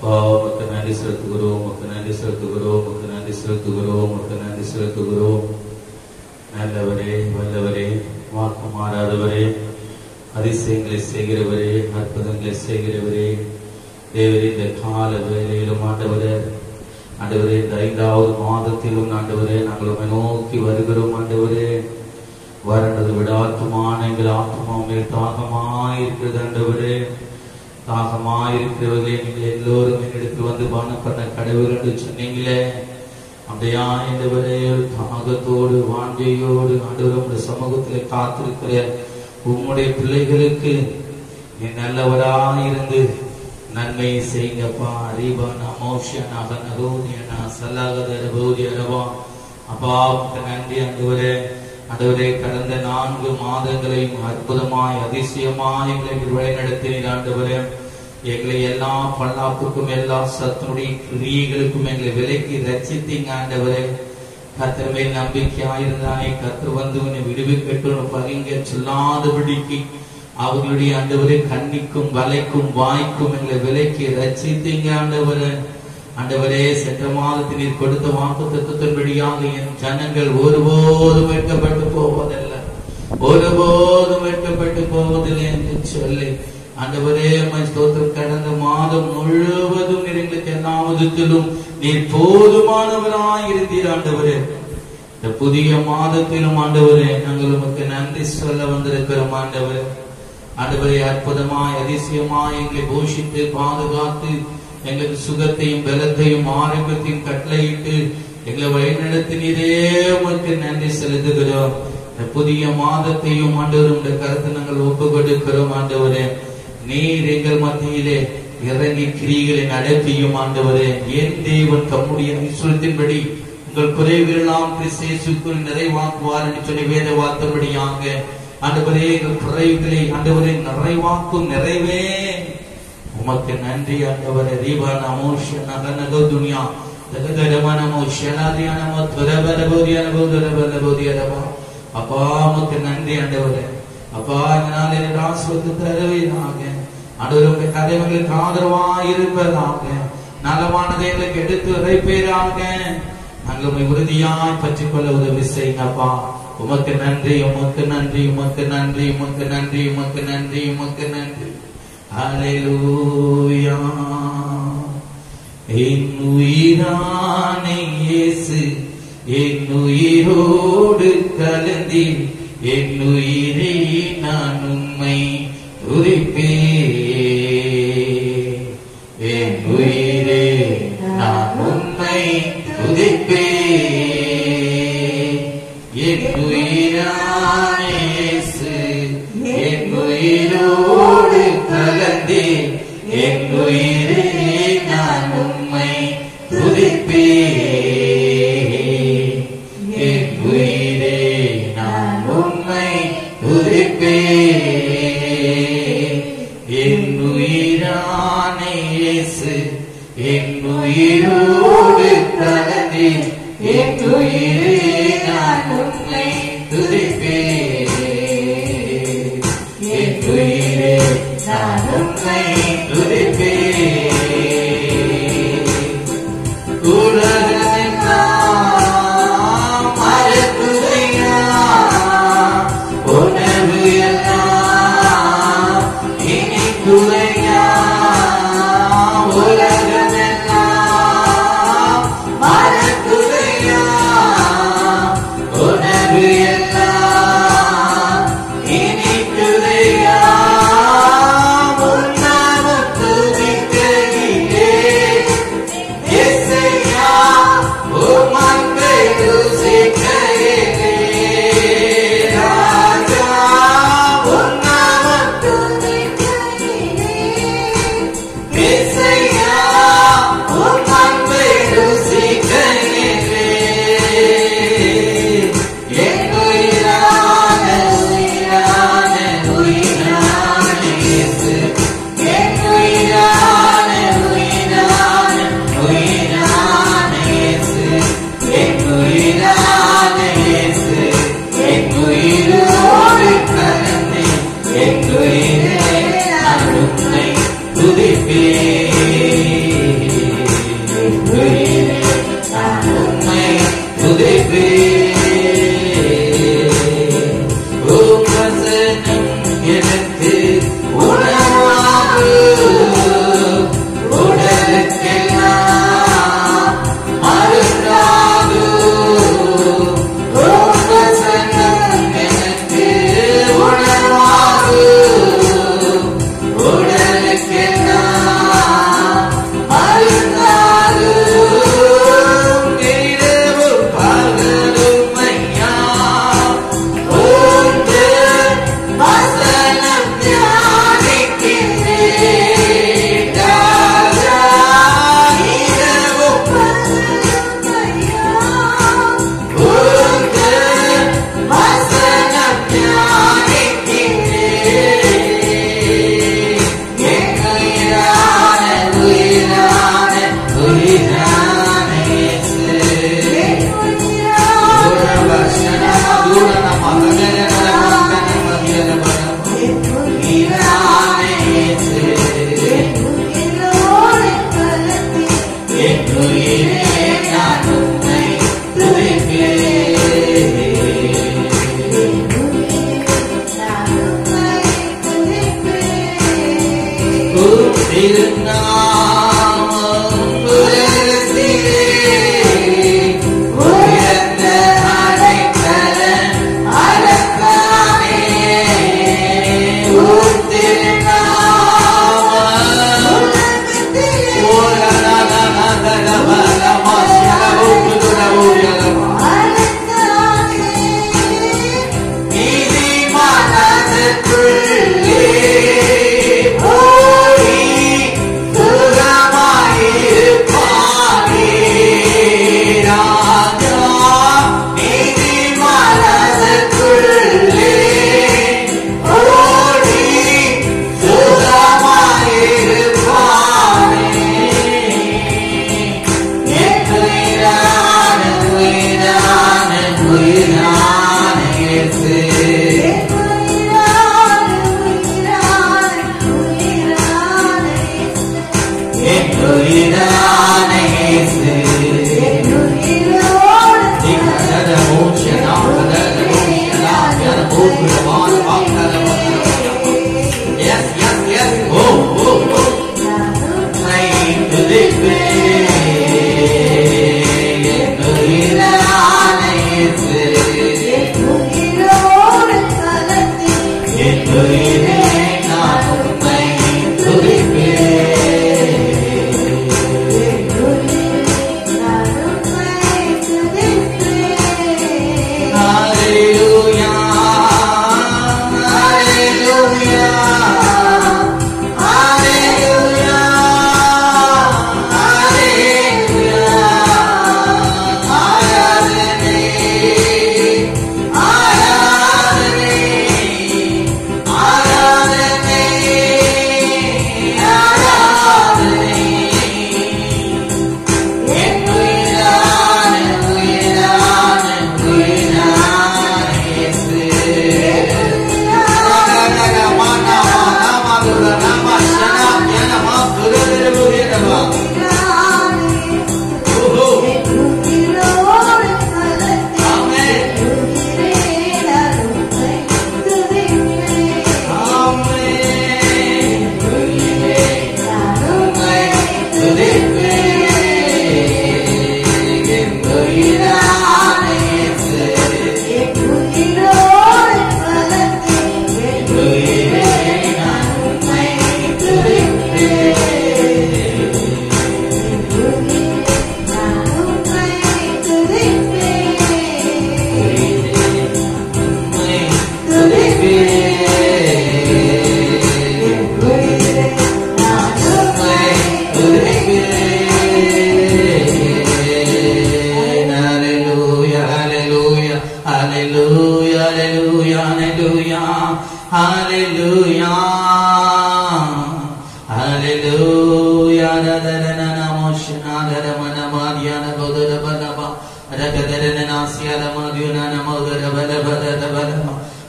அப்பா உமக்கு நன்றி செலுத்துகிறோம், உமக்கு நன்றி செலுத்துகிறோம், உமக்கு நன்றி செலுத்துகிறோம், உமக்கு நன்றி செலுத்துகிறோம். நல்லவரே, வல்லவரே, வாக்கு மாறாதவரே, அதிசயங்களை செய்கிறவரே, அற்புதங்களை செய்கிறவரே, தேவரே, இந்த கால வேலையிலும் ஆண்டவரே, ஆண்டவரே, இந்த 5வது மாதத்திலும் ஆண்டவரே, நாங்கள் உம்மை நோக்கி வருகிறோம் ஆண்டவரே. வறண்டது விட ஆத்துமான எங்கள் ஆத்மா மேல் தாகமாயிருக்கிறது ஆண்டவரே. தாகமாயிருக்கிறவர்களே, நீங்கள் எல்லோரும் என்னிடத்தில் வந்து பானம் பண்ண கடவுள் என்று சொன்னீங்களே. அப்படியா ஆண்டவரே, தாகத்தோடு வாஞ்சையோடு ஆண்டவரே உம்முடைய சமூகத்திலே காத்திருக்கிற உம்முடைய பிள்ளைகளுக்கு நீ நல்லவராயிருந்து நன்மை செய்யுங்கப்பா. ரீபானா மோஷனா கனகோதியனா சல்லாகதர போதியரவா. அப்பா நன்றி ஆண்டவரே. ஆண்டவரே, கடந்த 4 மாதங்களையும் அற்புதமாய் அதிசயமாய் எங்களை வழிநடத்தினீர் ஆண்டவரே. எங்களை எல்லா பல்லாப்புக்கும் எல்லா சத்துடைய கிரியைகளுக்கும் எங்களை விலக்கி ரட்சித்தீங்க ஆண்டவரே. கர்த்தர் மேல் நம்பிக்கையாயிருந்தானே, கர்த்தர் வந்து உன்னை விடுவிக்கட்டும் பகிங்க சொல்லாதபடிக்கு அவர்களுடைய ஆண்டவரே கண்ணிக்கும் வலைக்கும் வாய்க்கும் எங்களை விலக்கி ரட்சித்தீங்க ஆண்டவரே. ஆண்டவரே, சென்ற மாதத்தில் நீர் கொடுத்த வாக்குத்தத்தத்தின்படியாக என் ஜனங்கள் ஒருபோதும் வெட்கப்பட்டு போவதில்லை, ஒருபோதும் வெட்கப்பட்டு போவதில்லை என்று சொல்லி ஆண்டவரே ஸ்தோத்திரம். கடந்த மாதம் முழுவதும் எங்களுக்கு எல்லா விதத்திலும் நீர் போதுமானவராய் இருந்தீர் ஆண்டவரே. இந்த புதிய மாதத்திலும் ஆண்டவரே நாங்கள் உமக்கு நன்றி சொல்ல வந்திருக்கிறோம் ஆண்டவரே. ஆண்டவரே, அற்புதமாய் அதிசயமாய் எங்களை போஷித்து பாதுகாத்து எங்களுக்கு சுகத்தையும் பலத்தையும் ஆரோக்கியத்தையும் கட்டளையிட்டு எங்களை வழிநடத்தினீரே, உமக்கு நன்றி செலுத்துகிறோம். இந்த புதிய மாதத்தையும் ஆண்டவர் உடைய கருத்தை நாங்கள் ஒப்பு கொடுக்கிறோம் ஆண்டவரே. நீர் எங்கள் மத்தியிலே இறங்கி கிரிகளை நடத்தியும் ஆண்டவரே. என் தேவன் தம்முடைய ஐஸ்வரியத்தின்படி உங்கள் குறைவுகளெல்லாம் கிறிஸ்துவுக்குள் நிறைவாக்குவார் என்று சொல்லி வேத வார்த்தைப்படியாக ஆண்டவரே எங்கள் குறைவுகளை ஆண்டவரே நிறைவாக்கும் நிறைவே உமக்கு நன்றி ஆண்டவரே. ரீபானா மோஷனா கனகோதுனியா தகதரமனமோ ஷலாதியானமோ துரபலபோதியானமோ துரபலபோதியானமோ. அப்பா உமக்கு நன்றி ஆண்டவரே. அப்பா இதனால் என் ஆசீர்வாதத்தை தருவீராக ஆண்டவரே. உங்களுடைய கதைகளுக்கு ஆதரவாய் இருப்பதாக, நலமானதை எங்களுக்கு எடுத்து உரைப்பீராக. நாங்கள் உம்மை உறுதியாய் பற்றிக் கொள்ள உதவி செய்யுங்கப்பா. உமக்கு நன்றி, உமக்கு நன்றி, உமக்கு நன்றி, உமக்கு நன்றி, உமக்கு நன்றி, உமக்கு நன்றி. ஹல்லேலூயா. என் உயிரான இயேசு என் உயிரோடு கலந்தி, என் உயிரை நான் உம்மை துதிப்பேன். என் உயிரே நான் உம்மை துதிப்பேன். என் உயிரான இயேசு என் உயிரோடு கலந்தே, என் உயிரே நான் உம்மை துதிப்பேன். என் உயிரே நான் உம்மை துதிப்பேன். என் உயிரான இயேசு என் உயிரோடு கலந்தே, என் உயிரே நான் உம்மை துதிப்பேன். என் உயிரே நான் உம்மை துதிப்பேன். உலகமெல்லாம் மறக்குதையா, உணவு எல்லாம் இனிக்குதையா. உலகமெல்லாம் மறக்குதையா, உணவு எல்லாம் இனிக்குதையா. உன்னாமம் துதிக்கையிலே இசையா, உமக்கை ருசிக்கையிலே ராஜா. உன்னாமம் துதிக்கையிலே இசையா, உமக்கை ருசிக்கையிலே. என் உயிரான உயிரான உயிரான இயேசு, என் உயிரான உயிரான உயிரான இயேசு, என் உயிரான இயேசு, என் உயிரோடு கலந்து, என் உயிரே நான் உம்மை துதிப்பேன்.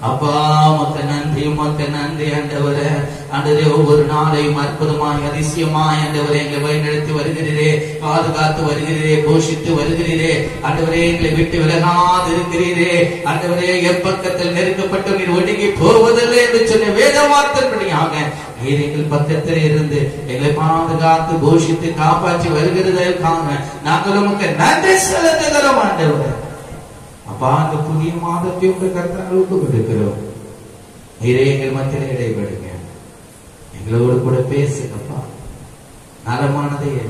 அப்பா உமக்கு நன்றி, உமக்கு நன்றி ஆண்டவரே. ஆண்டவரே, ஒவ்வொரு நாளையும் அற்புதமாய் அதிசயமாய் ஆண்டவரே எங்களை வழிநடத்தி வருகிறீரே, பாதுகாத்து வருகிறீரே, போஷித்து வருகிறீரே. ஆண்டவரே, எங்களை விட்டு விலகாது இருக்கிறீரே. ஆண்டவரே, எப்பக்கத்தில் நெருக்கப்பட்டு நீர் ஒடுங்கி போவதில்லை என்று சொன்ன வேத வார்த்தைப்படியாக நீர் எங்கள் பக்கத்தில் இருந்து எங்களை பாதுகாத்து போஷித்து காப்பாற்றி வருகிறதற்காக நாங்கள் உமக்கு நன்றி செலுத்துகிறோம் ஆண்டவரே. அப்பா, அந்த புதிய மாதத்தை உங்க கர்த்தர்களுக்கு கொடுக்கிறோம். நீரே எங்கள் மத்தியில் இடைபடுங்க, எங்களோடு கூட பேசுங்கப்பா. நலமானதையே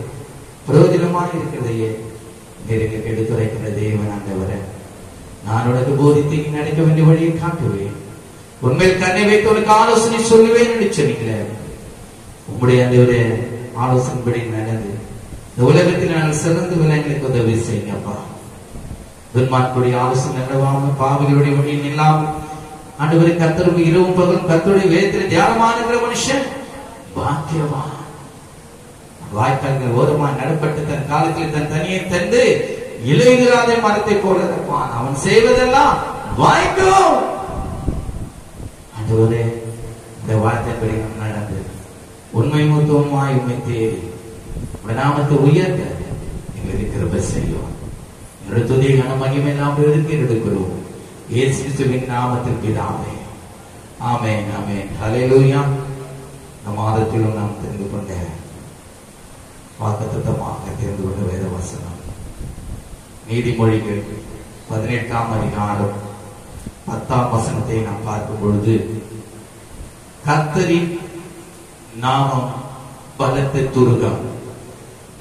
பிரயோஜனமாக இருக்கிறதையே நீருக்கு எடுத்துரைக்கிற தேவன் ஆண்டவரே. நான் உனக்கு போதித்து நடக்க வேண்டிய வழியை காட்டுவேன், உண்மையில் கண்ணை வைத்து உனக்கு ஆலோசனை சொல்லுவேன் என்று சொன்னீங்களே. உங்களுடைய ஆண்டவரே ஆலோசனைப்படி நடந்து இந்த உலகத்தில் நாங்கள் சிறந்து விலங்களுக்கு உதவி செய்யுங்கப்பா. துன்மார்க்குடைய ஆலோசனை நடவாமல், பாவிகளுடைய வழியில் இல்லாமல் ஆண்டவரை கர்த்தருக்கு இரவும் பகலும் கர்த்தருடைய வேதத்தில் தியானமானுகிற மனுஷன் பாக்கியவான். வாய்க்கால்கள் ஓரமாய் நடப்பட்டு தன் காலத்தில் தன் தனியை தந்து இலையுதிராத மரத்தை போல இருப்பான். அவன் செய்வதெல்லாம் வாய்க்கும். ஆண்டவரே, இந்த வார்த்தைப்படி நடந்து உண்மை மூத்தமாய் உண்மை தேடி நாமத்தை உயர்த்த எங்களுக்கு கிருபை செய்யும். துதி கன மகிமை நாம் எடுக்கிறோம் இயேசு கிறிஸ்துவின் நாமத்தில் பிதாவே, ஆமென், ஆமென். ஹல்லேலூயா. இந்த மாதத்திலும் நாம் தெரிந்து கொண்ட வாக்குத்தத்தமாக தெரிந்து கொண்ட வேத வசனம் நீதிமொழிகள் 18ஆம் அதிகாரம் 10ஆம் வசனத்தை நாம் பார்க்கும் பொழுது, கர்த்தரின் நாமம் பலத்த துருகம்,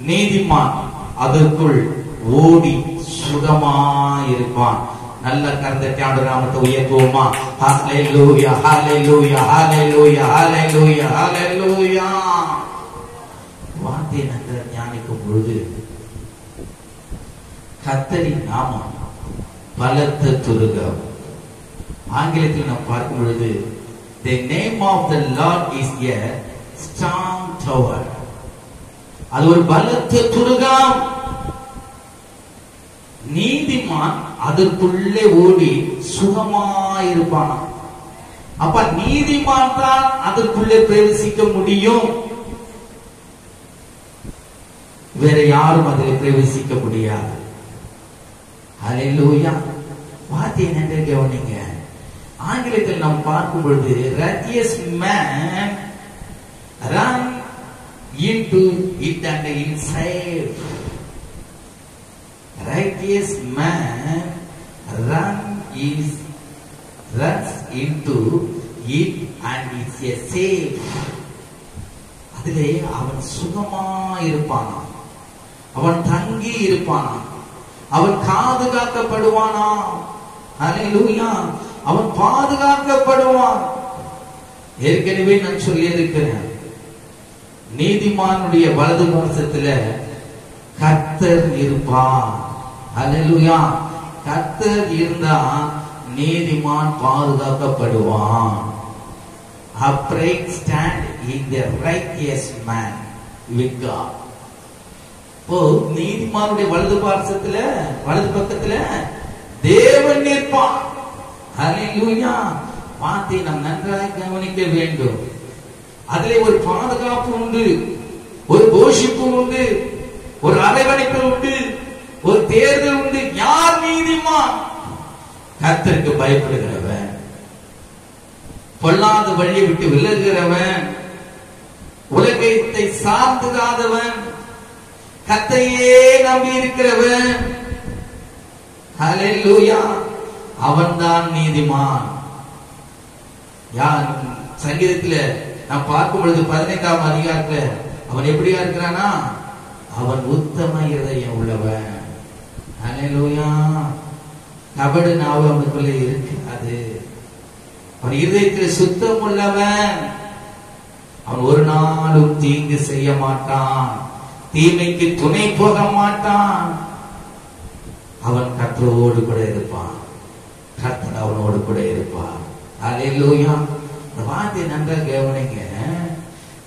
நீதிமான் அதற்குள் ஓடி சுகமாயிருப்பான். நல்ல கர்த்தருடைய நாமத்தை உயர்த்துவோமா? ஹல்லேலூயா, ஹல்லேலூயா, ஹல்லேலூயா, ஹல்லேலூயா, ஹல்லேலூயா. வார்த்தையை நன்றாக தியானிக்கும் பொழுது, கர்த்தரின் நாமம் பலத்த துருகம். ஆங்கிலத்தில் நாம் பார்க்கும் பொழுது, the name of the Lord is a strong tower. அது ஒரு பலத்த துருகம். நீதிமான் அதற்குள்ளே ஓடி சுகமாயிருப்பான். அப்ப நீதிமான் தான் அதற்குள்ளே பிரவேசிக்க முடியும், வேற யாரும் அதில் பிரவேசிக்க முடியாது. ஹல்லேலூயா. வார்த்தை நன்றி கவனிங்க. ஆங்கிலத்தில் நாம் பார்க்கும் பொழுது, righteous man run into it and inside. Righteous man runs into it and is a safe. அதிலே அவன் சுகமாயிருப்பானா, அவன் தங்கி இருப்பானா, அவன் பாதுகாக்கப்படுவானா. ஹல்லேலூயா. அவன் பாதுகாக்கப்படுவான். ஏற்கனவே நான் சொல்லியிருக்கிறேன், நீதிமானுடைய வலது பாரசத்துல கர்த்தர் இருப்பான். ஹல்லேலூயா. கர்த்தர் இருந்தா நீதிமான் பாதுகாக்கப்படுவான். upright stand in the righteous man with God. ஓ, நீதிமானுடைய வலது பாரசத்துல வலது பக்கத்துல தேவன் நிற்பான். ஹல்லேலூயா. வார்த்தை நாம் நன்றாக கவனிக்க வேண்டும். அதிலே ஒரு பாதுகாப்பு உண்டு, ஒரு போஷிப்பு உண்டு, ஒரு அரவணைப்பு உண்டு, ஒரு தேர்தல் உண்டு. யார் நீதிமான்? கர்த்தருக்கு பயப்படுகிறவன், பொல்லாத வழியை விட்டு விலகுகிறவன், உலகத்தை சார்ந்துகாதவன், கர்த்தரையே நம்பி இருக்கிறவன். ஹல்லேலூயா. அவன்தான் நீதிமான். யார்? சங்கீதத்துல நாம் பார்க்கும் பொழுது 15ஆம் அதிகாரத்துல அவன் எப்படியா இருக்கிறானா? அவன் உத்தம இருதயம் உள்ளவன். ஹல்லேலூயா. கபடு நாவு அவனுக்குள்ள இருக்காது. அவன் இருதயத்தில் சுத்தம் உள்ளவன். அவன் ஒரு நாளும் தீங்கு செய்ய மாட்டான், தீமைக்கு துணை போக மாட்டான். அவன் கர்த்தரோடு கூட இருப்பான், கர்த்தர் அவனோடு கூட இருப்பான். ஹல்லேலூயா. இந்த வார்த்தையை நன்றாக கவனிங்க.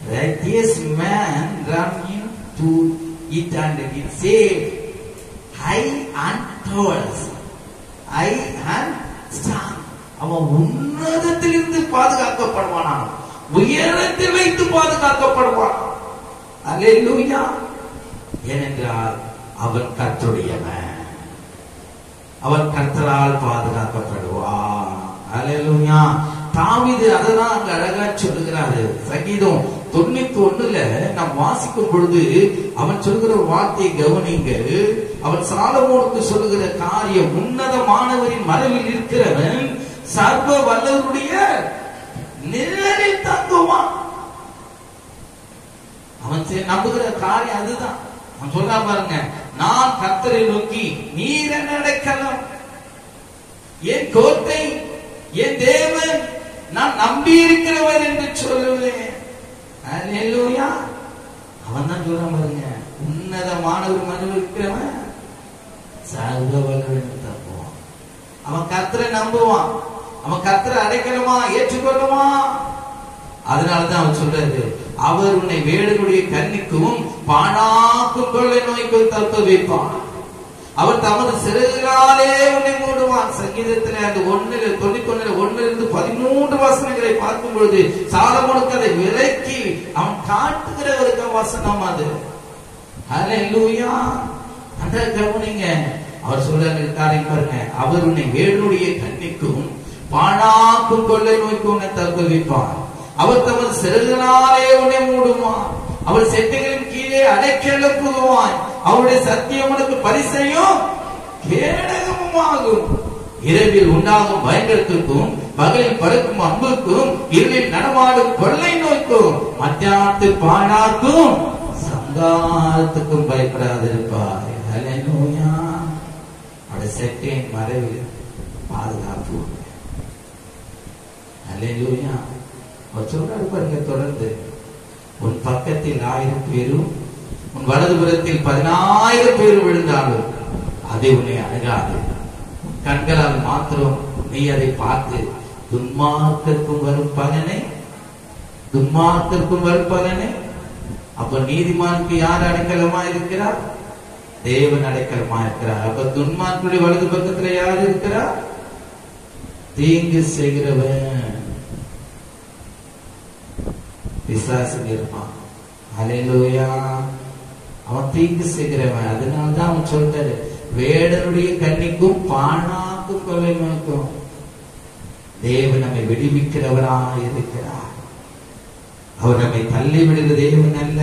righteous man run into it and it safe, high and towers, high and strong. அவன் உன்னதத்திலிருந்து பாதுகாக்கப்படுவானா, உயரத்தில் வைத்து பாதுகாக்கப்படுவான். ஹல்லேலூயா. ஏனென்றால் அவன் கர்த்தருடையவன், அவன் கர்த்தரால் பாதுகாக்கப்படுவான். ஹல்லேலூயா. தாவீது அததான் அங்க அழகா சொல்லுகிறாரு. சங்கீதம் 91ல நாம் வாசிக்கும் பொழுது அவன் சொல்லுகிற வார்த்தையை கவனிங்க. அவன் சாலமோனுக்கு சொல்லுகிற காரியம், உன்னதமானவரின் மறைவில் இருக்கிறவன் சர்வ வல்லவருடைய நிழலில் தங்குவான். அவன் நம்புகிற காரியம் அதுதான். அவன் சொல்றா பாருங்க, நான் கர்த்தரை நோக்கி நீர் என்ன அடைக்கலம், என் கோட்டை, என் தேவன், நான் நம்பி இருக்கிறவன் என்று சொல்லுவேன். ஹல்லேலூயா. அவன் தான் சொல்றான் பாருங்க, உன்னதமானவர் மனு இருக்கிறவன் சர்வ வல்லவரின் தங்குவான். அவன் கர்த்தரை நம்புவான், அவன் கர்த்தரை அடைக்கலமா ஏற்றுக்கொள்ளுவான். அதனாலதான் அவன் சொல்றாரு, அவர் உன்னை வேடனுடைய கண்ணிக்கும் பாழாக்கும் கொள்ளை நோய்க்கும் தப்ப வைப்பான், அவர் தமது சிறகுகளாலே உன்னை மூடுவான். சங்கீதத்தில் அந்த 1:13 வசனங்களை பார்க்கும் பொழுது சாலமோனுக்கு அதை விலக்கி அவன் காட்டுகிற ஒரு வசனம் அது. ஹல்லேலூயா. அந்த கவனிங்க. அவர் சொல்றாரு காரியம் பாருங்க, அவர் உன்னை வேடனுடைய கண்ணிக்கும் பாழாக்கும் கொள்ளை நோய்க்கும் உன்னை தப்ப வைப்பான், அவர் தமது சிறகுகளாலே உன்னை மூடுவான். அவர் செட்டைகளின் கீழே அடைக்கலம் புகுவான். அவருடைய சத்தியம் உனக்கு பரிசையும் கேடகமும் ஆகும். இரவில் உண்டாகும் பயங்கரத்துக்கும், பகலில் பறக்கும் அம்புக்கும், இருளில் நடமாடும் கொள்ளை நோய்க்கும், மத்தியானத்தில் பாழாக்கும் சங்காரத்துக்கும் பயப்படாதிருப்பாய். ஹல்லேலூயா. அவருடைய செட்டையின் மறைவில் பாதுகாப்பு. ஹல்லேலூயா. அவர் சொல்றாரு பாருங்க தொடர்ந்து, உன் பக்கத்தில் 1000 பேரும் உன் வலதுபுறத்தில் 10,000 பேரும் விழுந்தாலும் அதை உன்னை அணுகாது. கண்களால் மாத்திரம் நீ அதை பார்த்து துன்மார்க்கருக்கும் வரும் பலனை, துன்மார்க்கருக்கும் வரும் பலனை. அப்ப நீதிமானுக்கு யார் அடைக்கலமா இருக்கிறார்? தேவன் அடைக்கலமா இருக்கிறார். அப்ப துன்மார்க்குடைய வலது பக்கத்துல யார் இருக்கிறார்? தீங்கு செய்கிறவன், பிசாசு இருப்பான். ஹல்லேலூயா. அவன் தீங்கு செய்கிறவன். அதனால்தான் அவன் சொல்றாரு, வேடனுடைய கண்ணிக்கும் பாழாக்கும் கொலை நோக்கும் தேவன் நம்மை விடுவிக்கிறவராக இருக்கிறார். அவர் நம்மை தள்ளி விடுகிற தேவன் அல்ல.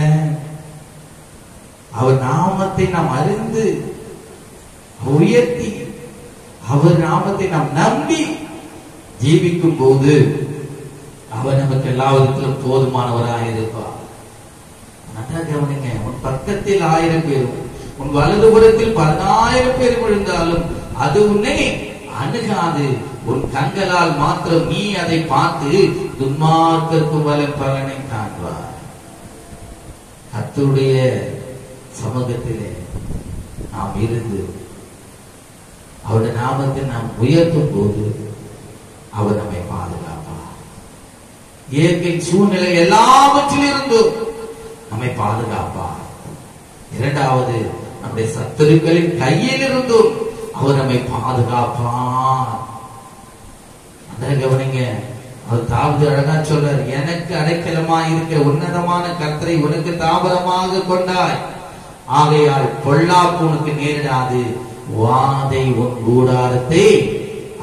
அவர் நாமத்தை நாம் அறிந்து உயர்த்தி, அவர் நாமத்தை நாம் நம்பி ஜீவிக்கும் போது அவர் நமக்கு எல்லா விதத்திலும் போதுமானவராக இருப்பார். கவனிங்க, உன் பக்கத்தில் 1000 பேரும் உன் வலதுபுறத்தில் 10,000 பேர் விழுந்தாலும் அது உன்னை அணுகாது. உன் கண்களால் மாத்திரம் நீ அதை பார்த்து துன்மார்க்கருக்கும் வரும் பலனை காண்பார். கர்த்தருடைய சமூகத்திலே நாம் இருந்து அவருடைய நாமத்தை நாம் உயர்த்தும் போது அவர் நம்மை பாதுகாப்பார். இயற்கை சூழ்நிலை எல்லாவற்றிலிருந்தும் நம்மை பாதுகாப்பார். இரண்டாவது, நம்முடைய சத்துருக்களின் கையில் இருந்தும் அவர் நம்மை பாதுகாப்பார். அந்த கவனிங்க, அவர் தாவீது அழகா சொல்றார், எனக்கு அடைக்கலமாய் இருக்கிற உன்னதமான கர்த்தரை உனக்கு தாபரமாக கொண்டாய், ஆகையால் பொல்லாப்பு உனக்கு நேரிடாது, வாதை உன் கூடாரத்தை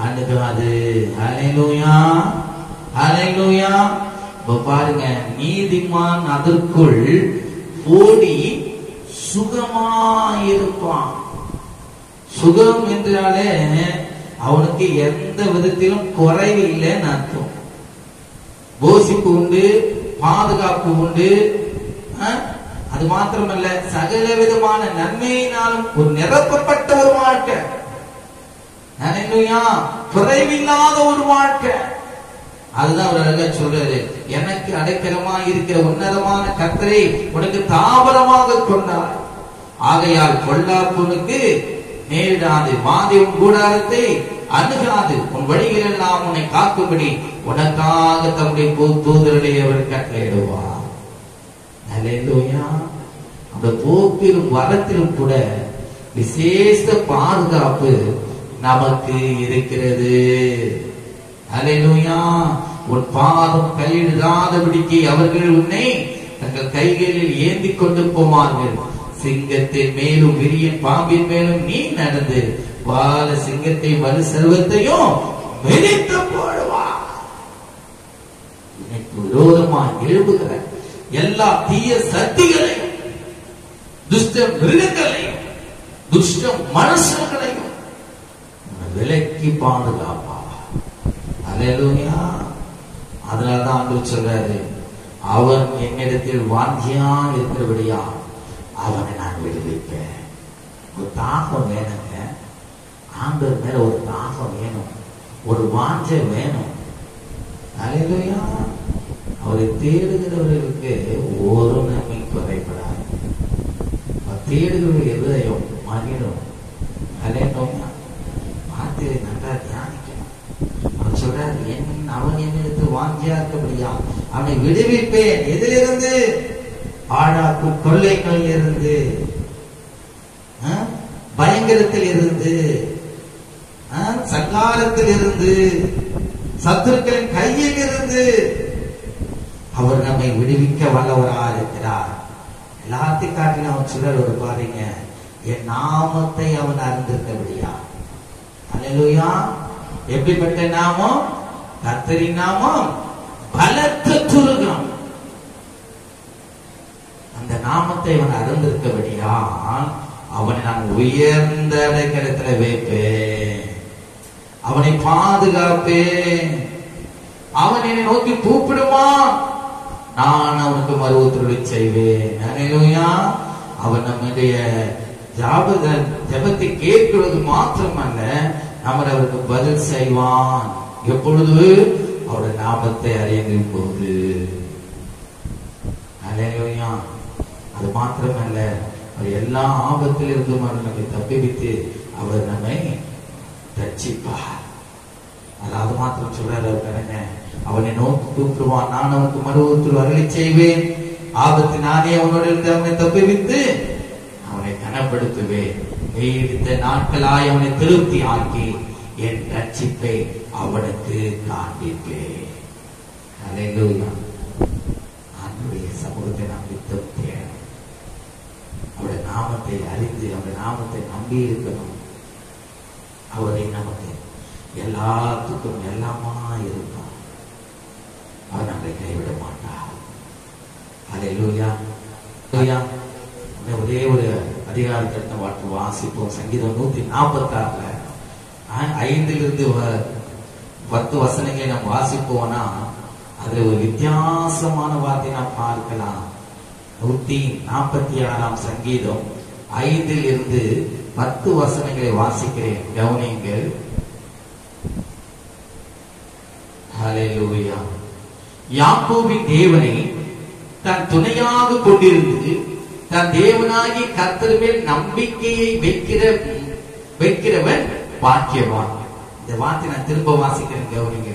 அணுகாது. ஹல்லேலூயா, ஹல்லேலூயா. பாருங்க, நீதிமான் அதற்குள் ஓடி சுகமாயிருப்பான். சுகம் என்றாலே அவனுக்கு எந்த விதத்திலும் குறைவில்லைன்னு அர்த்தம். போசிப்பு உண்டு, பாதுகாப்பு உண்டு. அது மாத்திரமல்ல, சகல விதமான நன்மையினாலும் ஒரு நிரப்பப்பட்ட ஒரு வாழ்க்கை. ஹல்லேலூயா. குறைவில்லாத ஒரு வாழ்க்கை. அதுதான் அவர் அழகா சொல்றாரு, எனக்கு அடைக்கலமா இருக்கிற உன்னதமான கர்த்தரை உனக்கு தாபரமாக கொண்டார், ஆகையால் பொல்லாப்புனுக்கு நேரிடாது, வாதை உன் கூடாரத்தை அணுகாது, உன் வழிகள் எல்லாம் உன்னை காக்கும்படி உனக்காக தம்முடைய தூதர்களை அவர் கட்டளையிடுவார். ஹல்லேலூயா. அந்த போக்கிலும் வரத்திலும் கூட விசேஷ பாதுகாப்பு நமக்கு இருக்கிறது. ஹல்லேலூயா. உன் பாதம் கையிடாதபடிக்கு அவர்கள் உன்னை தங்கள் கைகளில் ஏந்தி கொண்டு போவார்கள். சிங்கத்தின் மேலும் விரியன் பாம்பின் மேலும் நீ நடந்து பால சிங்கத்தை வலு செல்வத்தையும் மெதித்து போடுவார். எனக்கு விரோதமாக எழுப்புகிற எல்லா தீய சக்திகளையும், துஷ்ட மிருகங்களையும், துஷ்ட மனுஷங்களையும் விலக்கி பாதுகாப்பார். ஹல்லேலூயா. அதனால்தான் ஆண்டவர் சொல்றாரு, அவன் என்னிடத்தில் வாஞ்சியா இருக்கிறபடியா அவனை நான் விடுவிப்பேன். ஒரு தாகம் வேணுங்க, ஆண்டவர் மேல ஒரு தாகம் வேணும், ஒரு வாஞ்சை வேணும். ஹல்லேலூயா. அவரை தேடுகிறவர்களுக்கு ஒரு நன்மை குறைபடாது. தேடுகிற இருதயம் மகிழும். ஹல்லேலூயா. வார்த்தையை நன்றா தியானிக்கணும். அவர் சொல்றாரு, அவன் என்னிடத்தில் வாஞ்சியா இருக்கபடியா அவனை விடுவிப்பேன். எதிலிருந்து? ஆழாக்கும் கொள்ளைகளில் இருந்து, பயங்கரத்தில் இருந்து, சங்காரத்தில் இருந்து, சத்துருக்களின் கையில் இருந்து அவர் நம்மை விடுவிக்க வல்லவராக இருக்கிறார். எல்லாத்தையும் காட்டின அவன் சொல்ற ஒரு பாருங்க, என் நாமத்தை அவன் அறிந்திருக்கபடியா. ஹல்லேலூயா. எப்படிப்பட்ட நாமம்? கர்த்தரின் நாமம் பலத்த துருகம். அந்த நாமத்தை அவன் அறிந்திருக்கபடியா அவனை நான் உயர்ந்த அடைக்கலத்துல வைப்பேன், அவனை பாதுகாப்பேன். அவன் என்னை நோக்கி கூப்பிடுவான், நான் அவனுக்கு மறு உத்தரவு செய்வேன். அல்லேலூயா. அவன் நம்முடைய ஜெபத்தை கேட்கிறது மாத்திரமல்ல, நம்ம அவருக்கு பதில் செய்வான். எப்பொழுது? அவருடைய நாமத்தை அறியும் போது. அல்லேலூயா. அது மாத்திரமல்ல, அவர் எல்லா ஆபத்திலிருந்தும் அவர் நம்மை தப்பிவித்து அவர் நம்மை ரட்சிப்பார். அது மாத்திரம் சொல்றாரு பாருங்க, அவனை நோக்கி கூப்பிடுவான், நான் அவனுக்கு மறு உத்தரவு அருளி செய்வேன். ஆபத்து நானே அவனோடு இருந்து அவனை தப்பிவித்து அவனை கனப்படுத்துவேன். நீடித்த நாட்களாய் அவனை திருப்தி ஆக்கி என் ரட்சிப்பை அவனுக்கு காண்பிப்பேன். அல்லேலூயா. ஆண்டவருடைய சமூகத்தை நாம் நித்தம் தேடணும். அவருடைய நாமத்தை அறிந்து அவருடைய நாமத்தை நம்பி இருக்கணும். அவரை நமக்கு எல்லாத்துக்கும் எல்லாமா இருப்பார். அவர் நம்மை கைவிட மாட்டார். அல்லேலூயா. ஒரே ஒரு அதிகாரத்தை வாசிப்போம். சங்கீதம் 146 5 10 வசனங்களை நாம் வாசிப்போம்னா அதுல ஒரு வித்தியாசமான வார்த்தை நாம் பார்க்கலாம். 146 சங்கீதம் 5 10 வசனங்களை வாசிக்கிறேன், கவனியுங்கள். ஹல்லேலூயா. யாக்கோபின் தேவனை தன் துணையாக கொண்டிருந்து தன் தேவனாகிய கர்த்தர் மேல் நம்பிக்கையை வைக்கிறவன் பாக்கியவான். இந்த வார்த்தை நான் திரும்ப வாசிக்கிறேன், கவனிங்க.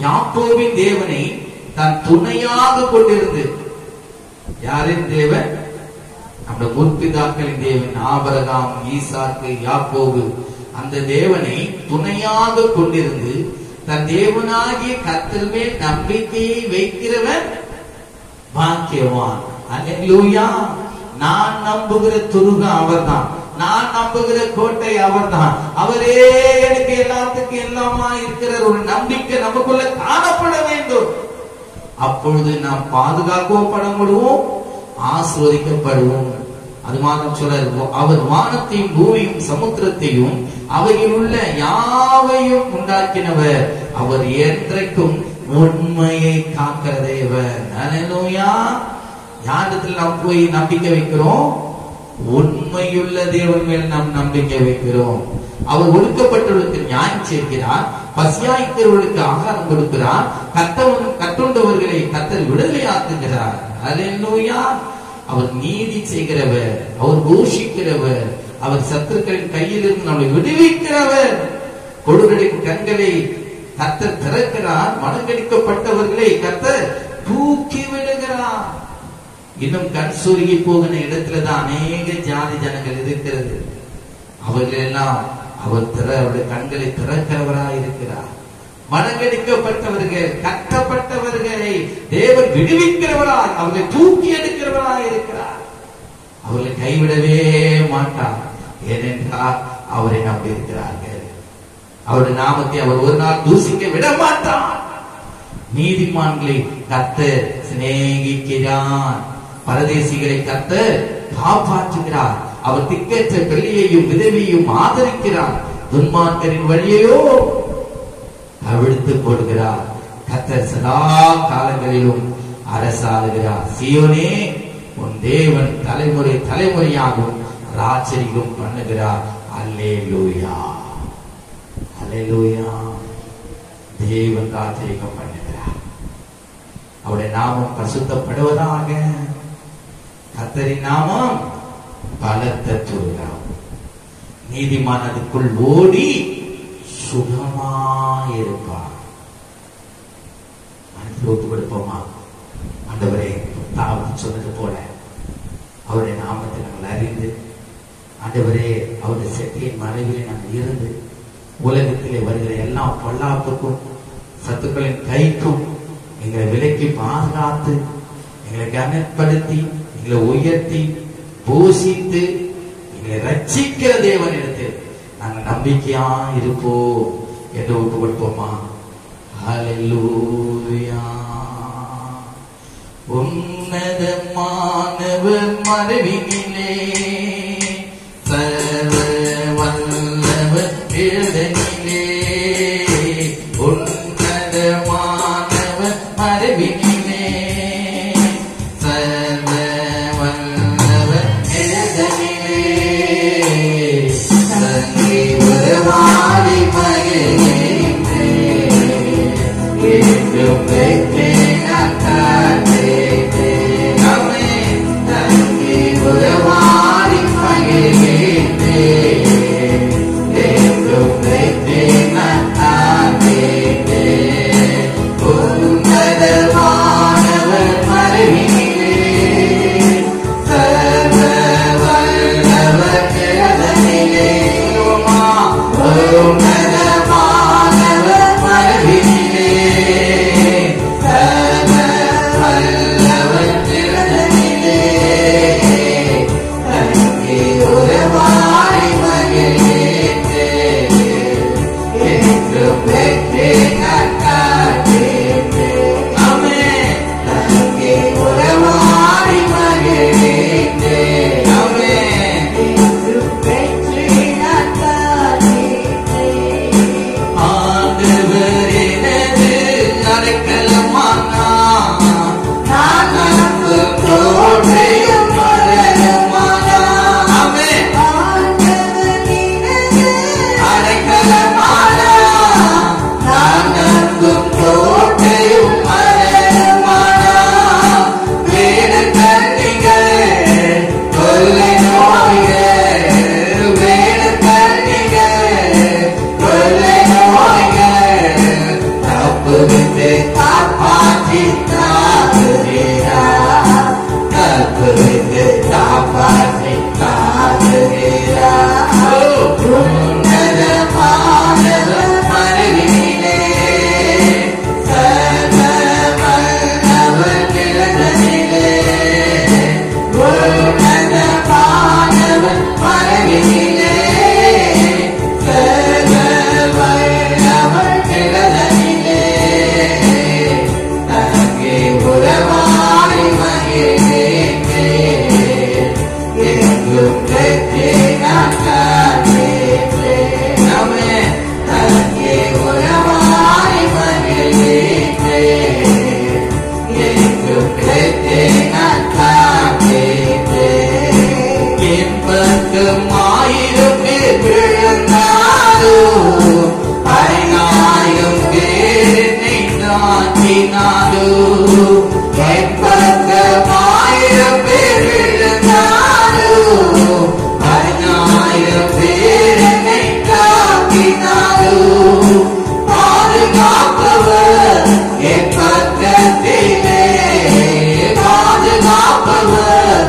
யாக்கோபின் தேவனை தன் துணையாக கொண்டிருந்து, யாரின் தேவன்? நம்முடைய முற்பிதாக்களின் தேவன், ஆபிரகாம், ஈசாக்கு, யாக்கோபு. அந்த தேவனை துணையாக கொண்டிருந்து தன் தேவனாகிய கர்த்தர் மேல் நம்பிக்கையை வைக்கிறவன் பாக்கியவான். அல்லேலூயா. நான் நம்புகிற துருகம் அவர்தான், நான் நம்புகிற கோட்டை அவர்தான். அவரே எனக்கு எல்லாத்துக்கும் எல்லாமா இருக்கிற ஒரு நம்பிக்கை நமக்குள்ள காணப்பட வேண்டும். அப்பொழுது நாம் பாதுகாக்கப்படப்படுவோம், ஆசீர்வதிக்கப்படுவோம். அது மாத்திரம் சொல்ல, அவர் வானத்தையும் பூமியும் சமுத்திரத்தையும் அவையில் உள்ள யாவையும் உண்டாக்கினவர். அவர் என்றைக்கும் உண்மையை காக்கிற தேவன். அல்லேலூயா. யாரிடத்தில் நாம் போய் நம்பிக்கை வைக்கிறோம்? உண்மையுள்ள தேவன் மேல் நாம் நம்பிக்கை வைக்கிறோம். அவர் ஒடுக்கப்பட்டவர்களுக்கு நியாயம் செய்கிறார், பசியாய்க்கிறவர்களுக்கு ஆகாரம் கொடுக்கிறார், கட்டுண்டவர்களை கர்த்தர் விடுதலையாக்குகிறார். அல்லேலூயா. அவர் நீதி செய்கிறவர், அவர் போஷிக்கிறவர், அவர் சத்துருக்களின் கையிலிருந்து நம்மை விடுவிக்கிறவர். கொடுகளின் கண்களை கர்த்தர் திறக்கிறார், மனங்கடிக்கப்பட்டவர்களை கர்த்தர் தூக்கி விடுகிறார். இன்னும் கண் சுருகி போகிற இடத்துலதான் அநேக ஜாதி ஜனங்கள் இருக்கிறது. அவர்கள் எல்லாம் அவருடைய கண்களை திறக்கிறவராய் இருக்கிறார். மனங்கடிக்கப்பட்டவர்கள், கட்டப்பட்டவர்களை தேவன் விடுவிக்கிறவராய், அவர்களை தூக்கி எடுக்கிறவராய் இருக்கிறார். அவர்களை கைவிடவே மாட்டார். ஏனென்றால் அவரை நம்பி இருக்கிறார்கள். அவருடைய நாமத்தை அவர் ஒரு நாள் தூசிக்க விட மாட்டார். நீதிமான்களை கர்த்தர் சிநேகிக்கிறார், பரதேசிகளை கர்த்தர் காப்பாற்றுகிறார். அவர் திக்கற்ற பிள்ளையையும் விதவையும் ஆதரிக்கிறார். துன்மார்க்கரின் வழியையோ அவிழ்த்து போடுகிறார். கர்த்தர் சதா காலங்களிலும் அரசாளுகிறார். சீயோனே, உன் தேவன் தலைமுறை தலைமுறையாகவும் ராஜரிகம் பண்ணுகிறார். அல்லேலூயா. அல்லேலூயா. தேவன் ராஜரிகம் பண்ணுகிறார். அவருடைய நாமம் பரிசுத்தப்படுவதாக. கர்த்தரின் நாமம் பலத்த துருகம். நீதிமான் அதுக்குள் ஓடி சுகமாயிருப்பார். ஒப்பு கொடுப்போமா? ஆண்டவரே, தாவீது சொன்னது போல அவருடைய நாமத்தை நாங்கள் அறிந்து, ஆண்டவரே, அவருடைய செட்டியின் மறைவிலே நாங்கள் இருந்து உலகத்திலே வருகிற எல்லா பொல்லாப்புக்கும் சத்துக்களின் கைக்கும் எங்களை விலக்கி பாதுகாத்து, எங்களை கனப்படுத்தி, எங்களை உயர்த்தி போஷித்து, எங்களை ரட்சிக்கிற தேவனிடத்தில் நாங்கள் நம்பிக்கையா இருப்போம் என்று ஒப்பு கொடுப்போமா? ஹல்லேலூயா. உன்னதமானவர் மறைவினிலே சர்வ வல்லவர் நிழலிலே உன்னதமானவர் மறைவினிலே சர்வ வல்லவர் நிழலிலே தங்கி உறவாடி மகிழ்ந்தே என்றும் வெற்றினான் காத்தே தங்கி உறவாடி மகிழ்ந்தே என்றும் வெற்றினான் காத்தே உன்னதமானவர் மறைவினிலே சர்வ வல்லவர் நிழலிலே உன்னதமானவர் மறைவினிலே சர்வ வல்லவர் நிழலிலே தங்கி உறவாடி மகிழ்ந்தே என்றும் வெற்றினான் காத்தே தங்கி உறவாடி மகிழ்ந்தே என்றும் வெற்றினான் காத்தே ஆண்டவர் எனது அடைக்கலமானா நான் நம்பும் கோட்டையும் மரணமானா அடைக்கலமானா நான் நம்பும் கோட்டையும் மரணமானா வேடு கண்ணிகள் கொள்ளை நோய்கள் வேடு கண்ணிகள் கொள்ளை நோய்கள் தப்புவிட்டு காப்பாற்றி காத்துகிறார் தப்புவிட்டு காப்பாற்றி காத்துகிறார் உன்னதமானவர் மறைவினிலே சர்வ வல்லவர் நிழலிலே உன்னதமானவர் மறைவினிலே சர்வ வல்லவர் நிழலிலே தங்கி உறவாடி மகிழ்ந்தே எங்கும் வெற்றினான் காத்தே தங்கி உறவாடி மகிழ்ந்தே எங்கும் வெற்றினான் காத்தே என் பக்கம் 1000 பேர் விழுந்தாலும் 10,000 பேர் என்னை தாக்கினாலும் என் பக்கம் 1000 பேர் விழுந்தாலும் 10,000 பேர் என்னை தாக்கினாலும் பாதுகாப்பவர் என் பக்கத்திலே பாதுகாப்பவர்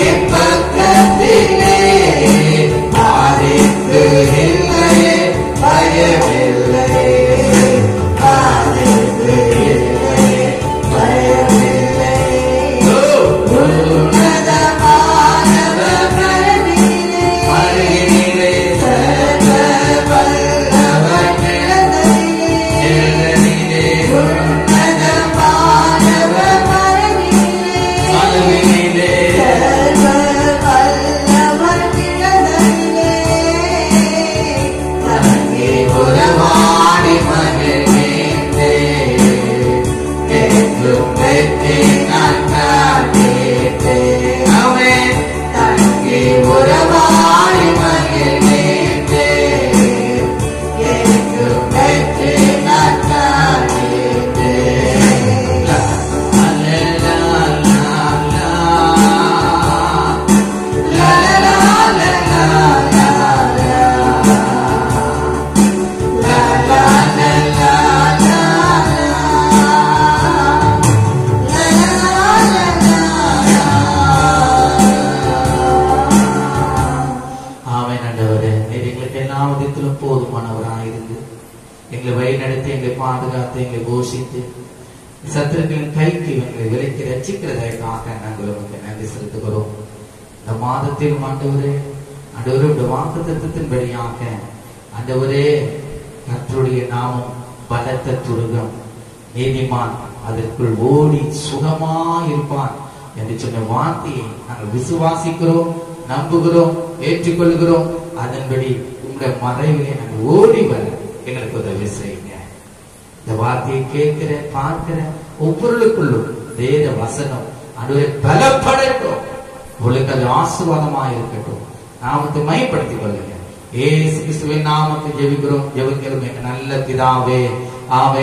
என் பக்கத்திலே பாதிப்பு இல்லையே பயமில்லையே பாதிப்பு இல்லையே பயமில்லையே உன்னதமானவர் மறைவினிலே சர்வ வல்லவர் நிழலிலே உன்னதமானவர் மறைவினிலே சர்வ வல்லவர் நிழலிலே தங்கி உறவாடி மகிழ்ந்தே என்றும் வெற்றினான் காத்தே தங்கி உறவாடி மகிழ்ந்தே என்றும் வெற்றினான் காத்தே போதுமானவராயிருந்து எங்களை வழிநடத்தி எங்களை பாதுகாத்து எங்களை போஷித்து சத்துருக்களின் கைக்கு எங்களை விலைக்கு ரட்சிக்கிறதற்காக நாங்கள் உங்களுக்கு நன்றி செலுத்துகிறோம். இந்த மாதத்தில் ஆண்டவரே வாக்குத்தத்தத்தின்படியாக ஆண்டவரே கர்த்தருடைய நாமம் பலத்த துருகம், நீதிமான் அதற்குள் ஓடி சுகமா இருப்பான் என்று சொன்ன வார்த்தையை நாங்கள் விசுவாசிக்கிறோம், நம்புகிறோம், ஏற்றுக்கொள்கிறோம். அதன்படி உங்களுடைய மறைவிலே நாங்கள் ஓடி வர எங்களுக்கு உதவி செய்யுங்க. இந்த வார்த்தையை கேட்கிற பார்க்கிற ஒவ்வொருக்குள்ளும் வேத வசனம் அதுவே பலப்படட்டும். உங்களுக்கு அது ஆசீர்வாதமாக இருக்கட்டும். நாமத்தை மையப்படுத்திக் கொள்ளுங்க. இயேசு கிறிஸ்துவின் நாமத்தை ஜெபிக்கிறோம். ஜெபிக்கிறோம் நல்ல பிதாவே, ஆமென்.